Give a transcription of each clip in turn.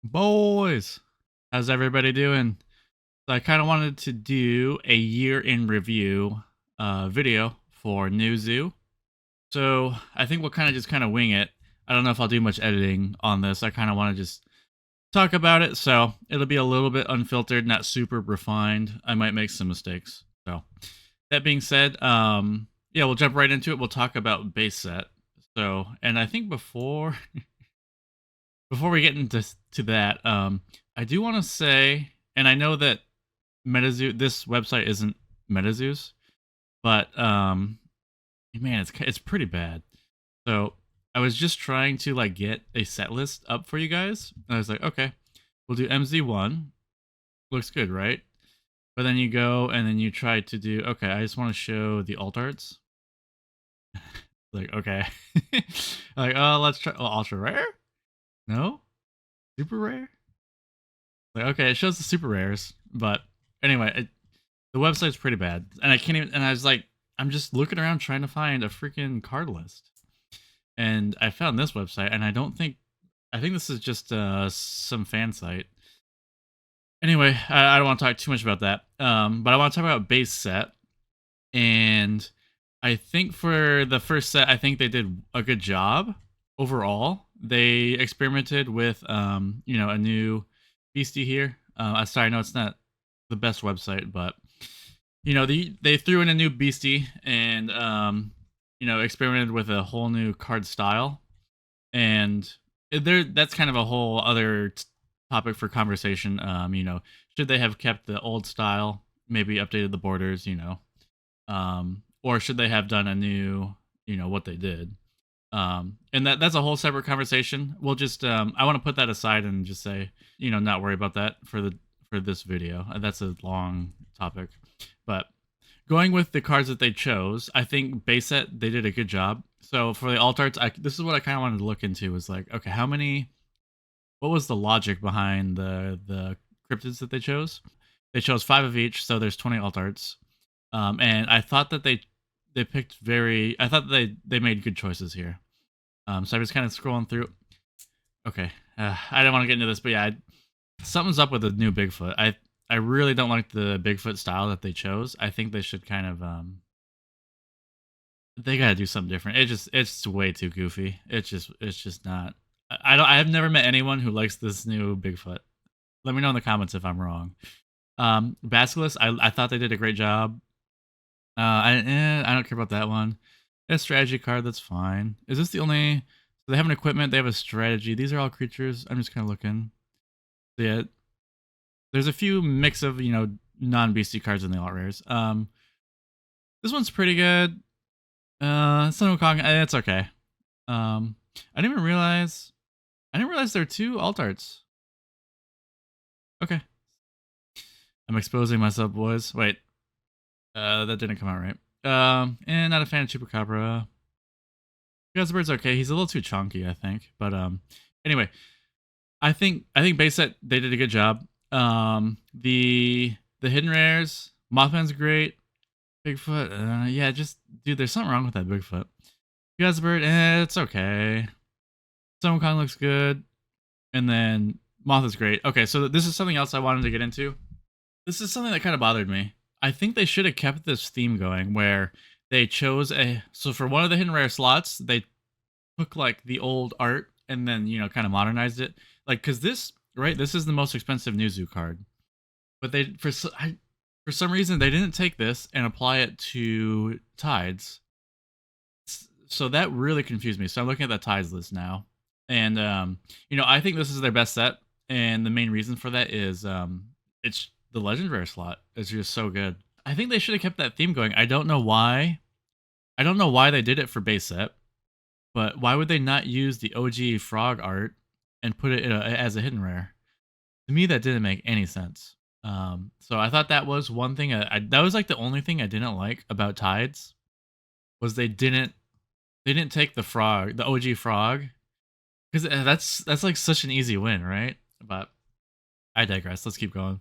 Boys, how's everybody doing? So I kind of wanted to do a year in review video for New Zoo. So I think we'll kind of wing it. I don't know if I'll do much editing on this. I kind of want to just talk about it. So it'll be a little bit unfiltered, not super refined. I might make some mistakes. So that being said, yeah, we'll jump right into it. We'll talk about base set. So, and I think before we get into that, I do want to say, and I know that MetaZoo, this website isn't MetaZoo's, but man, it's pretty bad. So I was just trying to like get a set list up for you guys. And I was like, okay, we'll do MZ1. Looks good, right? But then you go and then you try to do, okay, I just want to show the alt arts. Like, okay. Like, oh, let's try ultra rare? No? Super rare? Like, okay, it shows the super rares, but anyway, the website's pretty bad, and I can't even. And I was like, I'm just looking around trying to find a freaking card list, and I found this website, and I don't think. I think this is just some fan site. Anyway, I don't want to talk too much about that, but I want to talk about base set, and I think for the first set, I think they did a good job overall. They experimented with, a new beastie here. Sorry, I know it's not the best website, but they threw in a new beastie and experimented with a whole new card style, and that's kind of a whole other topic for conversation. Should they have kept the old style, maybe updated the borders, or should they have done a new, what they did? And that's a whole separate conversation. We'll just I want to put that aside and just say, not worry about that for this video. That's a long topic. But going with the cards that they chose, I think base set they did a good job. So for the alt arts, this is what I kind of wanted to look into, was like, okay, what was the logic behind the cryptids that they chose? They chose 5 of each, so there's 20 alt arts. And I thought that they picked I thought that they made good choices here. So I was kind of scrolling through. Okay, I didn't want to get into this, but yeah, something's up with the new Bigfoot. I really don't like the Bigfoot style that they chose. I think they should kind of they gotta do something different. It's way too goofy. It's just not. I've never met anyone who likes this new Bigfoot. Let me know in the comments if I'm wrong. Basilisk, I thought they did a great job. I don't care about that one. A strategy card, that's fine. Is this the only? So they have an equipment. They have a strategy. These are all creatures. I'm just kind of looking. So yeah, there's a few mix of non-beastie cards in the alt rares. This one's pretty good. Sun Wukong, it's okay. I didn't realize there are 2 alt arts. Okay, I'm exposing myself, boys. Wait, that didn't come out right. And not a fan of Chupacabra. Bird's okay. He's a little too chunky, I think. But anyway, I think base set they did a good job. The hidden rares, Mothman's great. Bigfoot, yeah, just dude, there's something wrong with that Bigfoot. Bird, it's okay. Sun Wukong looks good, and then Moth is great. Okay, so this is something else I wanted to get into. This is something that kind of bothered me. I think they should have kept this theme going where they chose so for one of the hidden rare slots, they took like the old art and then, kind of modernized it. Like, cause this is the most expensive New Zoo card. But for some reason they didn't take this and apply it to Tides. So that really confused me. So I'm looking at the Tides list now. And I think this is their best set. And the main reason for that is it's the Legend Rare slot is just so good. I think they should have kept that theme going. I don't know why. I don't know why they did it for base set, but why would they not use the OG frog art and put it as a hidden rare? To me, that didn't make any sense. So I thought that was one thing. That was like the only thing I didn't like about Tides was they didn't take the OG frog, because that's like such an easy win, right? But I digress. Let's keep going.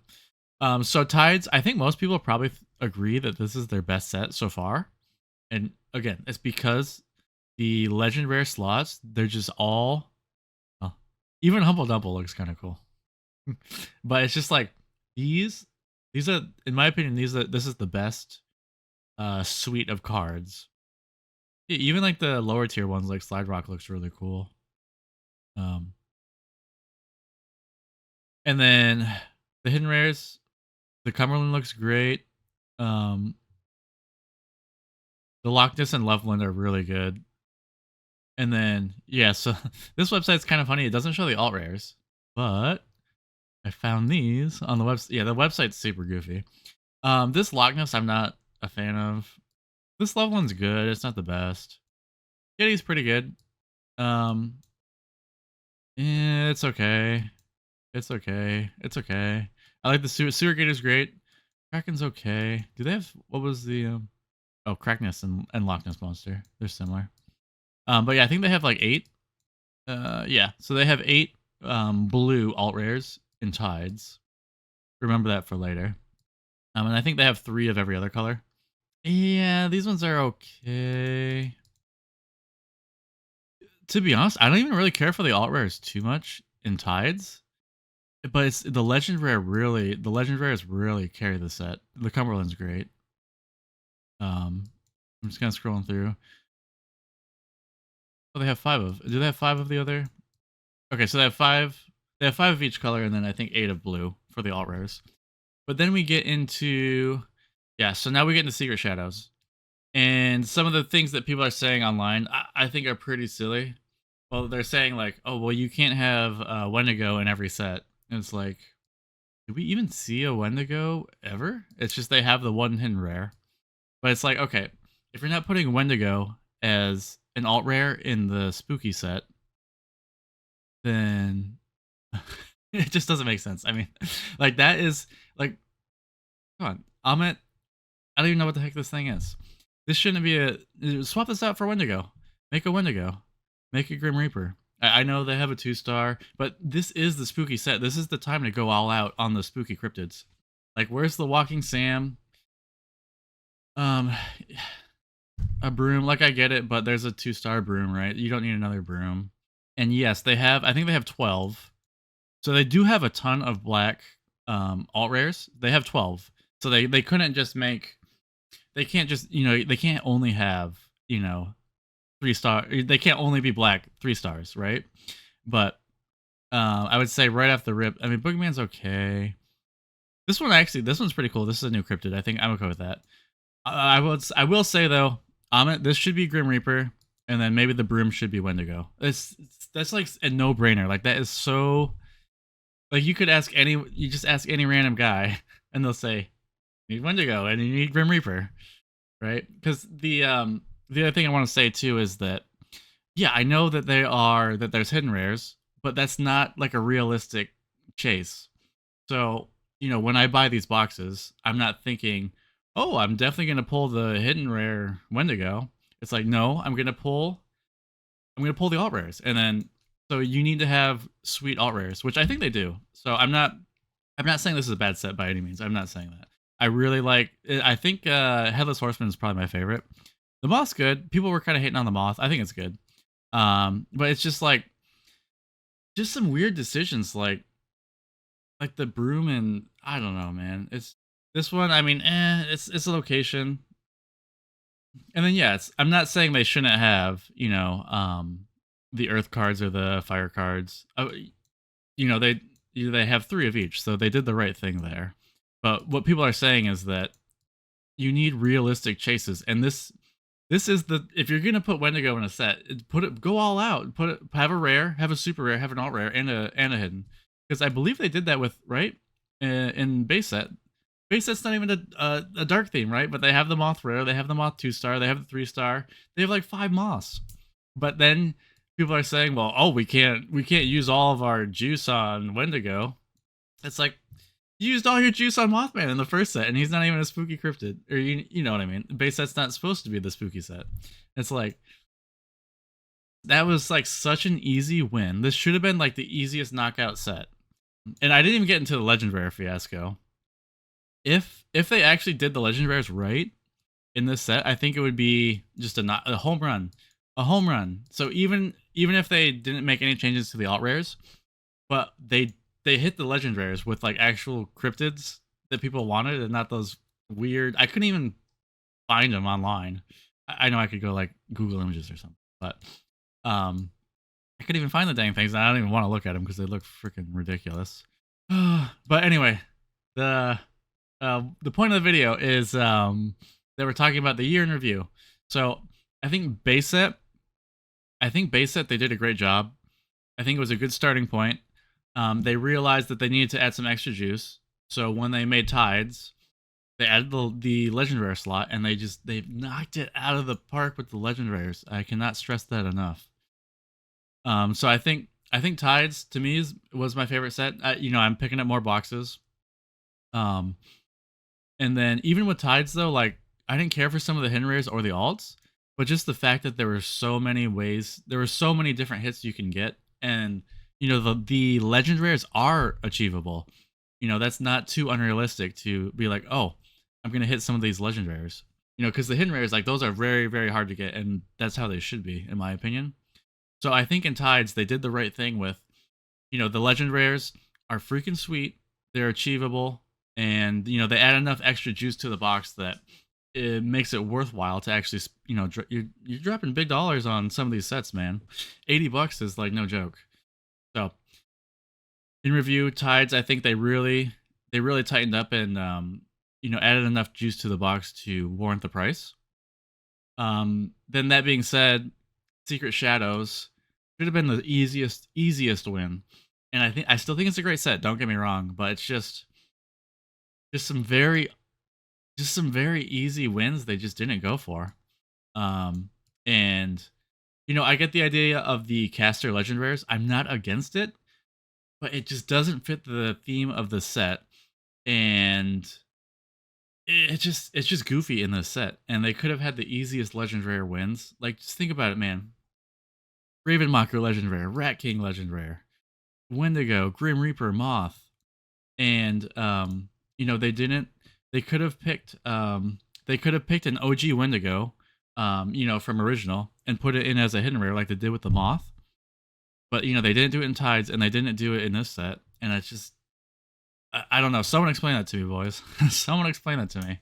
So Tides, I think most people probably agree that this is their best set so far. And again, it's because the legend rare slots, they're just all, even Humble Dumple looks kind of cool. But it's just like these these are, in my opinion, this is the best suite of cards. Even like the lower tier ones like Slide Rock looks really cool. Um and then the hidden rares, the Cumberland looks great. Um the Loch Ness and Loveland are really good. And then yeah, so this website's kind of funny. It doesn't show the alt rares, but I found these on the website. Yeah, the website's super goofy. This Loch Ness I'm not a fan of. This Loveland's good. It's not the best. Kitty's pretty good. Um, it's okay. It's okay. It's okay. I like the Sewer Gator's great. Kraken's okay. Do they have, what was the oh, Crackness and Loch Ness Monster? They're similar. But yeah, I think they have like 8. Yeah, so they have 8 blue alt rares in Tides. Remember that for later. And I think they have 3 of every other color. Yeah, these ones are okay. To be honest, I don't even really care for the alt rares too much in Tides. But it's the legend rares really carry the set. The Cumberland's great. I'm just kind of scrolling through. Oh, they have 5 of. Do they have 5 of the other? Okay, so they have 5. They have 5 of each color, and then I think 8 of blue for the alt rares. But then we get into, yeah. So now we get into Secret Shadows, and some of the things that people are saying online, I think are pretty silly. Well, they're saying like, oh, well, you can't have Wendigo in every set. And it's like, did we even see a Wendigo ever? It's just they have the one hidden rare. But it's like, okay, if you're not putting Wendigo as an alt rare in the spooky set, then it just doesn't make sense. I mean, like that is like, come on, Amit. I don't even know what the heck this thing is. This shouldn't be a, swap this out for Wendigo. Make a Wendigo. Make a Grim Reaper. I know they have a 2-star, but this is the spooky set. This is the time to go all out on the spooky cryptids. Like, where's the Walking Sam? A broom. Like, I get it, but there's a 2-star broom, right? You don't need another broom. And yes, they have, I think they have 12. So they do have a ton of black alt rares. They have 12. So they couldn't just make, they can't just, they can't only have, 3-star. They can't only be black 3 stars, right? But I would say right off the rip, I mean, Boogeyman's okay. This one's pretty cool. This is a new cryptid. I think I'm okay with that. I will say though, this should be Grim Reaper, and then maybe the broom should be Wendigo. That's like a no-brainer. Like that is so, like you just ask any random guy, and they'll say, you need Wendigo and you need Grim Reaper, right? Because the other thing I want to say too is that, yeah, I know that there's hidden rares, but that's not like a realistic chase. So, when I buy these boxes, I'm not thinking, oh, I'm definitely going to pull the hidden rare Wendigo. It's like, no, I'm going to pull the alt rares. And then, so you need to have sweet alt rares, which I think they do. So I'm not saying this is a bad set by any means. I'm not saying that. I really like, I think Headless Horseman is probably my favorite. The Moth's good. People were kind of hating on the Moth. I think it's good. But it's just like, just some weird decisions like the broom, and I don't know, man. It's this one. I mean, it's a location. And then yeah, I'm not saying they shouldn't have, the earth cards or the fire cards. They have 3 of each, so they did the right thing there. But what people are saying is that you need realistic chases, and this is if you're gonna put Wendigo in a set, go all out. Have a rare, have a super rare, have an alt rare, and a hidden. Because I believe they did that with in base set. Base set's not even a dark theme, right? But they have the Moth rare, they have the Moth 2-star, they have the 3-star, they have like 5 Moths. But then people are saying, well, oh, we can't use all of our juice on Wendigo. It's like, you used all your juice on Mothman in the first set, and he's not even a spooky cryptid. Or you know what I mean? Base set's not supposed to be the spooky set. It's like, that was like such an easy win. This should have been like the easiest knockout set. And I didn't even get into the Legend Rare fiasco. If they actually did the Legend Rares right in this set, I think it would be just a home run. A home run. So even if they didn't make any changes to the alt rares, but they they hit the legend rares with like actual cryptids that people wanted, and not those weird. I couldn't even find them online. I know I could go like Google Images or something, but um, I couldn't even find the dang things. And I don't even want to look at them because they look freaking ridiculous. But anyway, the point of the video is they were talking about the year in review. So I think base set, they did a great job. I think it was a good starting point. They realized that they needed to add some extra juice. So when they made tides, they added the legend rare slot, and they've knocked it out of the park with the legend rares. I cannot stress that enough. So I think tides to me was my favorite set. I'm picking up more boxes. And then even with tides though, like I didn't care for some of the hidden rares or the alts, but just the fact that there were so many ways, there were so many different hits you can get, and the legend rares are achievable. That's not too unrealistic to be like, oh, I'm gonna hit some of these legend rares. Because the hidden rares, like those are very, very hard to get, and that's how they should be, in my opinion. So I think in tides they did the right thing with, the legend rares are freaking sweet. They're achievable, and they add enough extra juice to the box that it makes it worthwhile to actually, you're dropping big dollars on some of these sets, man. $80 is like no joke. So in review, tides, I think they really tightened up and added enough juice to the box to warrant the price. Then that being said, Secret Shadows should have been the easiest win, and I still think it's a great set. Don't get me wrong, but it's just some very easy wins they just didn't go for. And I get the idea of the caster legend rares. I'm not against it, but it just doesn't fit the theme of the set, and it's just goofy in this set. And they could have had the easiest legend rare wins. Like, just think about it, man. Ravenmocker legend rare, Rat King legend rare, Wendigo, Grim Reaper, Moth, and they could have picked an OG Wendigo, from original, and put it in as a hidden rare like they did with the Moth. But they didn't do it in tides, and they didn't do it in this set, and it's just, I don't know. Someone explain that to me, boys. Someone explain that to me.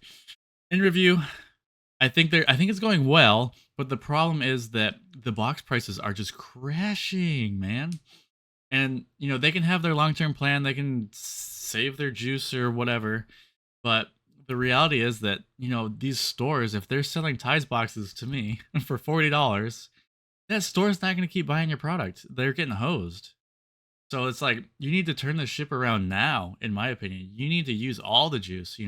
In review, I think it's going well, but the problem is that the box prices are just crashing, man. And they can have their long-term plan, they can save their juice or whatever, but the reality is that these stores, if they're selling tides boxes to me for $40, that store's not going to keep buying your product. They're getting hosed. So it's like, you need to turn the ship around now, in my opinion. You need to use all the juice.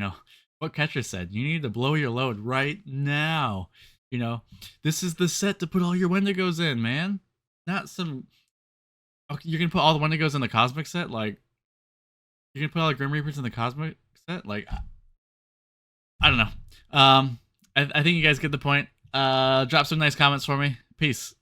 What Catcher said, you need to blow your load right now. This is the set to put all your Wendigos in, man. Not some, okay, you're going to put all the Wendigos in the Cosmic set? Like, you're going to put all the Grim Reapers in the Cosmic set? Like, I don't know. I think you guys get the point. Drop some nice comments for me. Peace.